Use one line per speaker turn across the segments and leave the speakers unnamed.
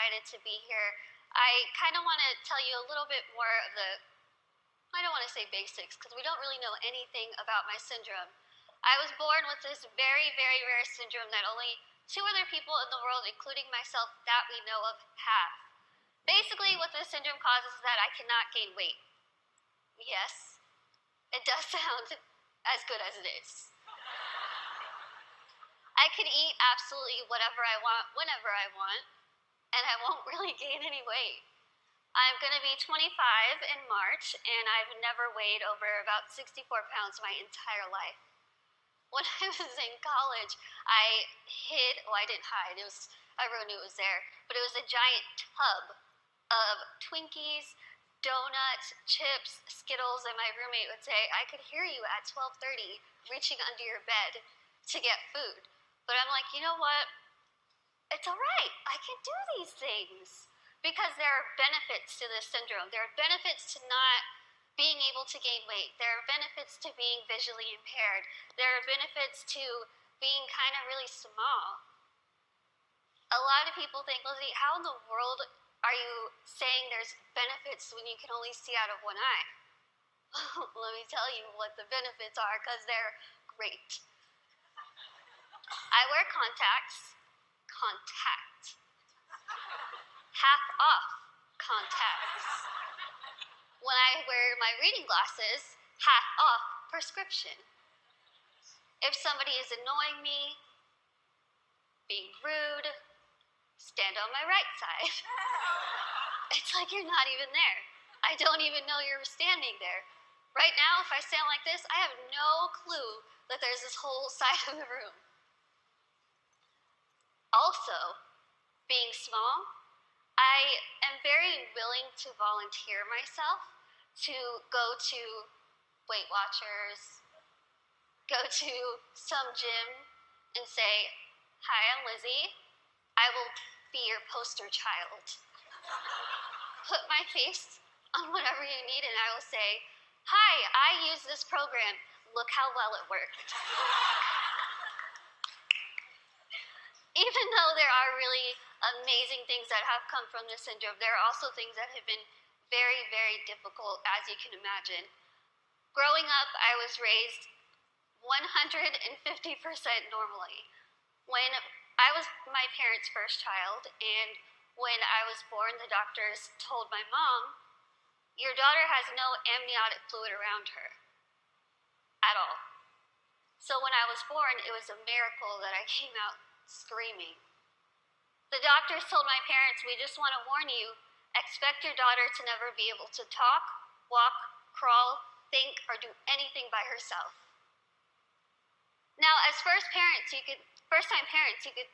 excited to be here. I kind of want to tell you a little bit more of I don't want to say basics, because we don't really know anything about my syndrome. I was born with this very, very rare syndrome that only 2 other people in the world, including myself that we know of, have. Basically, what this syndrome causes is that I cannot gain weight. Yes, it does sound as good as it is. I can eat absolutely whatever I want, whenever I want, and I won't really gain any weight. I'm going to be 25 in March, and I've never weighed over about 64 pounds my entire life. When I was in college, I didn't hide, everyone knew it was there, but it was a giant tub of Twinkies, donuts, chips, Skittles, and my roommate would say, I could hear you at 12:30 reaching under your bed to get food. But I'm like, you know what? It's all right. I can do these things. Because there are benefits to this syndrome. There are benefits to not being able to gain weight. There are benefits to being visually impaired. There are benefits to being kind of really small. A lot of people think, Lizzie, how in the world are you saying there's benefits when you can only see out of one eye? Let me tell you what the benefits are, because they're great. I wear contacts. Half off contacts. When I wear my reading glasses, half off prescription. If somebody is annoying me, being rude, stand on my right side. It's like you're not even there. I don't even know you're standing there. Right now, if I stand like this, I have no clue that there's this whole side of the room. Also, being small, I am very willing to volunteer myself to go to Weight Watchers, go to some gym and say, hi, I'm Lizzie. I will be your poster child. Put my face on whatever you need and I will say, hi, I use this program. Look how well it worked. Even though there are really amazing things that have come from this syndrome, there are also things that have been very, very difficult, as you can imagine. Growing up, I was raised 150% normally. When I was my parents' first child, and when I was born, the doctors told my mom, your daughter has no amniotic fluid around her at all. So when I was born, it was a miracle that I came out screaming. The doctors told my parents, we just want to warn you, expect your daughter to never be able to talk, walk, crawl, think, or do anything by herself. Now, as first-time parents, you could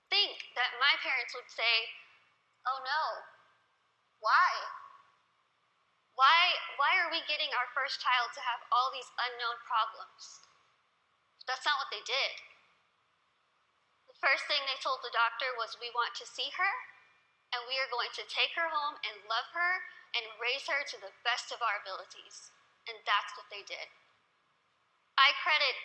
think that my parents would say, oh no, why? Why are we getting our first child to have all these unknown problems? That's not what they did. The first thing they told the doctor was, we want to see her, and we are going to take her home and love her and raise her to the best of our abilities. And that's what they did. I credit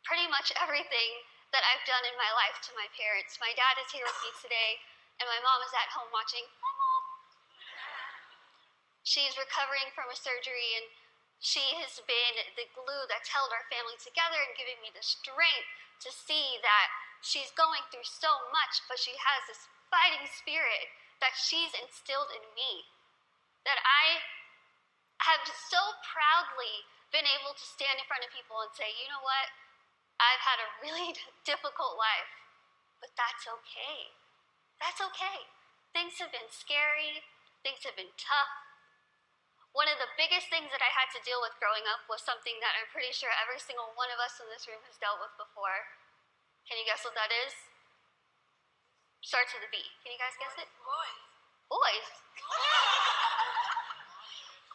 pretty much everything that I've done in my life to my parents. My dad is here with me today, and my mom is at home watching. Hi, Mom. She's recovering from a surgery, and she has been the glue that's held our family together and giving me the strength to see that she's going through so much, but she has this fighting spirit that she's instilled in me. That I have so proudly been able to stand in front of people and say, you know what? I've had a really difficult life, but that's okay. That's okay. Things have been scary. Things have been tough. One of the biggest things that I had to deal with growing up was something that I'm pretty sure every single one of us in this room has dealt with before. Can you guess what that is? Starts with a B. Can you guys guess it?
Boys.
Boys.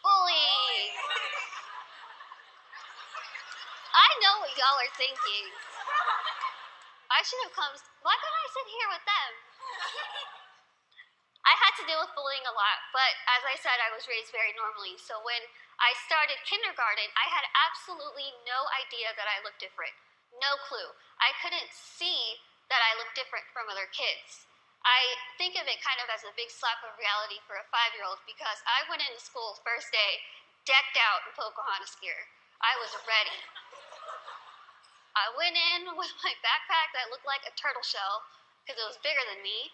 Bullying. I know what y'all are thinking. I should have come. Why couldn't I sit here with them? I had to deal with bullying a lot, but as I said, I was raised very normally. So when I started kindergarten, I had absolutely no idea that I looked different. No clue. I couldn't see that I looked different from other kids. I think of it kind of as a big slap of reality for a 5-year-old because I went into school first day decked out in Pocahontas gear. I was ready. I went in with my backpack that looked like a turtle shell because it was bigger than me,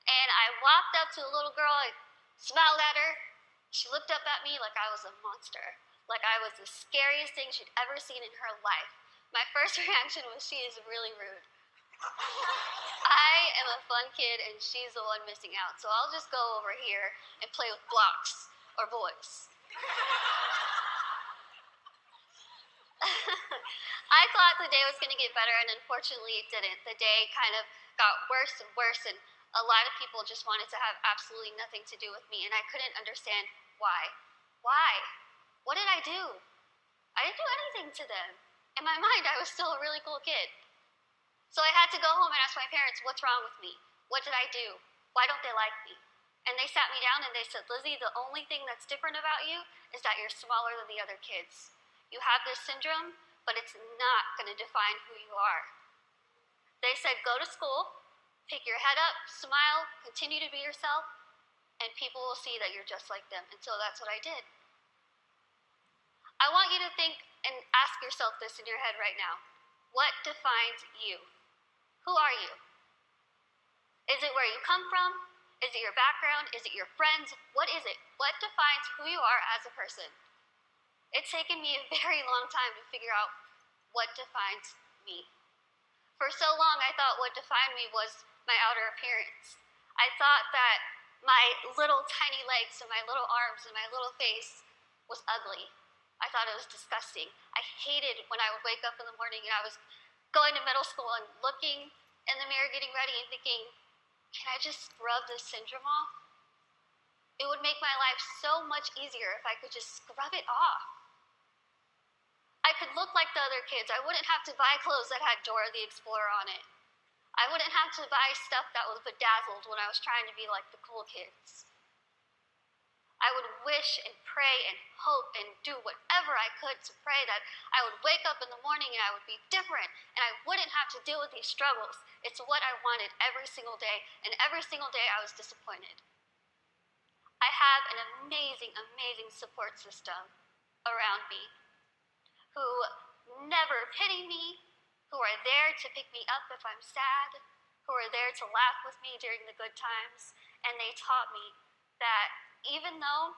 and I walked up to a little girl, I smiled at her, she looked up at me like I was a monster, like I was the scariest thing she'd ever seen in her life. My first reaction was, she is really rude. I am a fun kid and she's the one missing out, so I'll just go over here and play with blocks or boys. I thought the day was going to get better, and unfortunately it didn't. The day kind of got worse and worse, and a lot of people just wanted to have absolutely nothing to do with me, and I couldn't understand why. Why? What did I do? I didn't do anything to them. In my mind, I was still a really cool kid. So I had to go home and ask my parents, what's wrong with me? What did I do? Why don't they like me? And they sat me down and they said, Lizzie, the only thing that's different about you is that you're smaller than the other kids. You have this syndrome, but it's not going to define who you are. They said, go to school, pick your head up, smile, continue to be yourself, and people will see that you're just like them. And so that's what I did. I want you to think and ask yourself this in your head right now. What defines you? Who are you? Is it where you come from? Is it your background? Is it your friends? What is it? What defines who you are as a person? It's taken me a very long time to figure out what defines me. For so long, I thought what defined me was my outer appearance. I thought that my little tiny legs and my little arms and my little face was ugly. I thought it was disgusting. I hated when I would wake up in the morning and I was going to middle school and looking in the mirror, getting ready and thinking, can I just scrub this syndrome off? It would make my life so much easier if I could just scrub it off. I could look like the other kids. I wouldn't have to buy clothes that had Dora the Explorer on it. I wouldn't have to buy stuff that was bedazzled when I was trying to be like the cool kids. I would wish and pray and hope and do whatever I could to pray that I would wake up in the morning and I would be different and I wouldn't have to deal with these struggles. It's what I wanted every single day, and every single day I was disappointed. I have an amazing, amazing support system around me who never pity me, who are there to pick me up if I'm sad, who are there to laugh with me during the good times, and they taught me that even though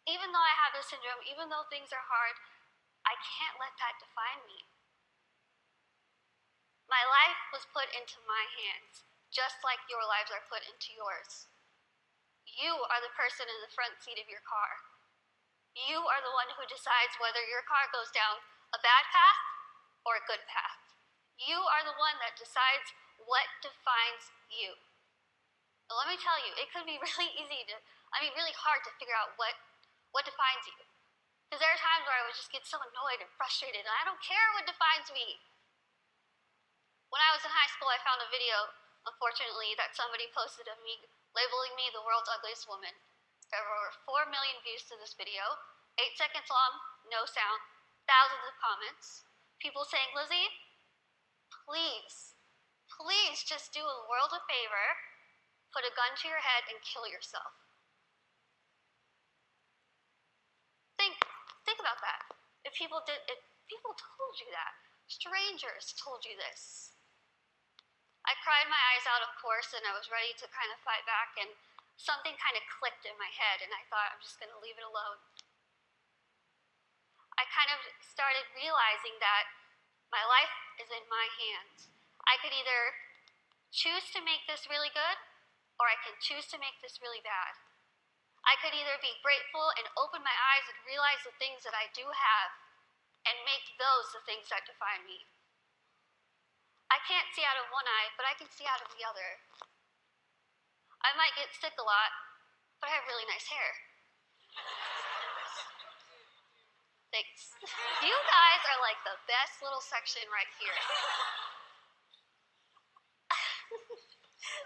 I have this syndrome, even though things are hard, I can't let that define me. My life was put into my hands, just like your lives are put into yours. You are the person in the front seat of your car. You are the one who decides whether your car goes down a bad path or a good path. You are the one that decides what defines you. But let me tell you, it could be really hard to figure out what defines you. Because there are times where I would just get so annoyed and frustrated, and I don't care what defines me. When I was in high school, I found a video, unfortunately, that somebody posted of me, labeling me the world's ugliest woman. There were 4 million views to this video, 8 seconds long, no sound, thousands of comments. People saying, Lizzie, please just do the world a favor, put a gun to your head and kill yourself. Think about that. If people told you that, strangers told you this. I cried my eyes out, of course, and I was ready to kind of fight back, and something kind of clicked in my head, and I thought, I'm just going to leave it alone. I kind of started realizing that my life is in my hands. I could either choose to make this really good, or I can choose to make this really bad. I could either be grateful and open my eyes and realize the things that I do have and make those the things that define me. I can't see out of one eye, but I can see out of the other. I might get sick a lot, but I have really nice hair. Thanks. You guys are like the best little section right here.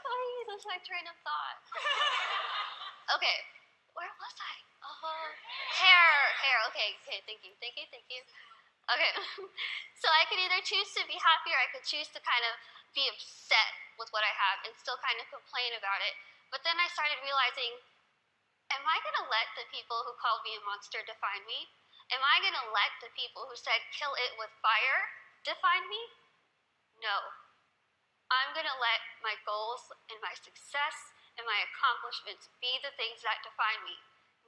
Oh, you lose my train of thought. Okay, where was I? Hair. Okay, thank you. Okay, so I could either choose to be happy or I could choose to kind of be upset with what I have and still kind of complain about it. But then I started realizing, am I going to let the people who called me a monster define me? Am I going to let the people who said kill it with fire define me? No. I'm going to let my goals and my success and my accomplishments be the things that define me,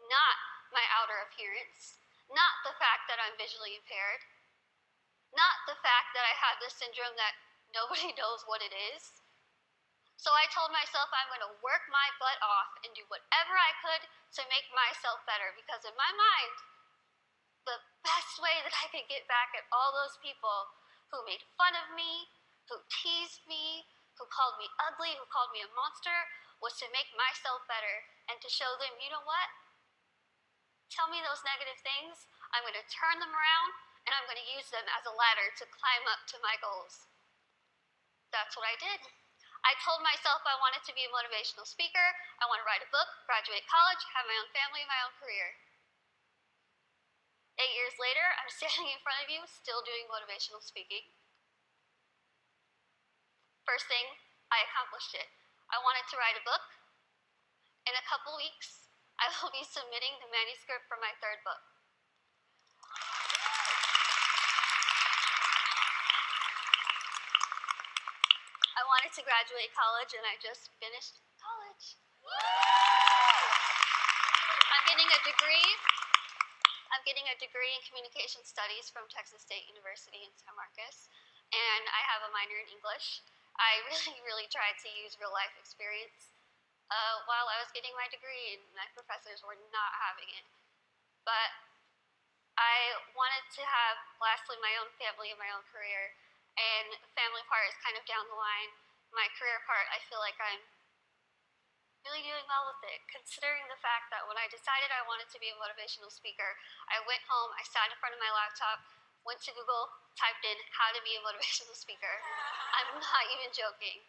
not my outer appearance, not the fact that I'm visually impaired, not the fact that I have this syndrome that nobody knows what it is. So I told myself I'm going to work my butt off and do whatever I could to make myself better, because in my mind, the best way that I could get back at all those people who made fun of me, who teased me, who called me ugly, who called me a monster, was to make myself better and to show them, you know what? Tell me those negative things, I'm going to turn them around and I'm going to use them as a ladder to climb up to my goals. That's what I did. I told myself I wanted to be a motivational speaker, I want to write a book, graduate college, have my own family, my own career. 8 years later, I'm standing in front of you, still doing motivational speaking. First thing, I accomplished it. I wanted to write a book. In a couple weeks, I will be submitting the manuscript for my 3rd book. I wanted to graduate college, and I just finished college. I'm getting a degree. I'm getting a degree in communication studies from Texas State University in San Marcos, and I have a minor in English. I really tried to use real life experience while I was getting my degree, and my professors were not having it. But I wanted to have, lastly, my own family and my own career, and the family part is kind of down the line. My career part, I feel like I'm really doing well with it, considering the fact that when I decided I wanted to be a motivational speaker, I went home, I sat in front of my laptop, went to Google, typed in how to be a motivational speaker. I'm not even joking.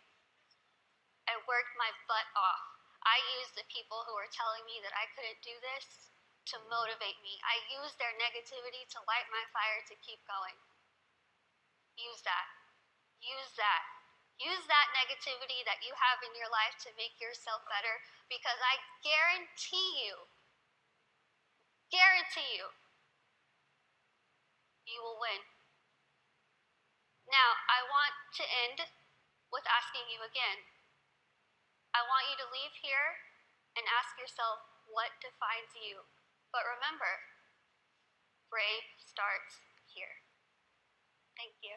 I worked my butt off. I used the people who were telling me that I couldn't do this to motivate me. I used their negativity to light my fire to keep going. Use that. Use that. Use that negativity that you have in your life to make yourself better, because I guarantee you, you will win. Now, I want to end with asking you again. I want you to leave here and ask yourself what defines you. But remember, brave starts here. Thank you.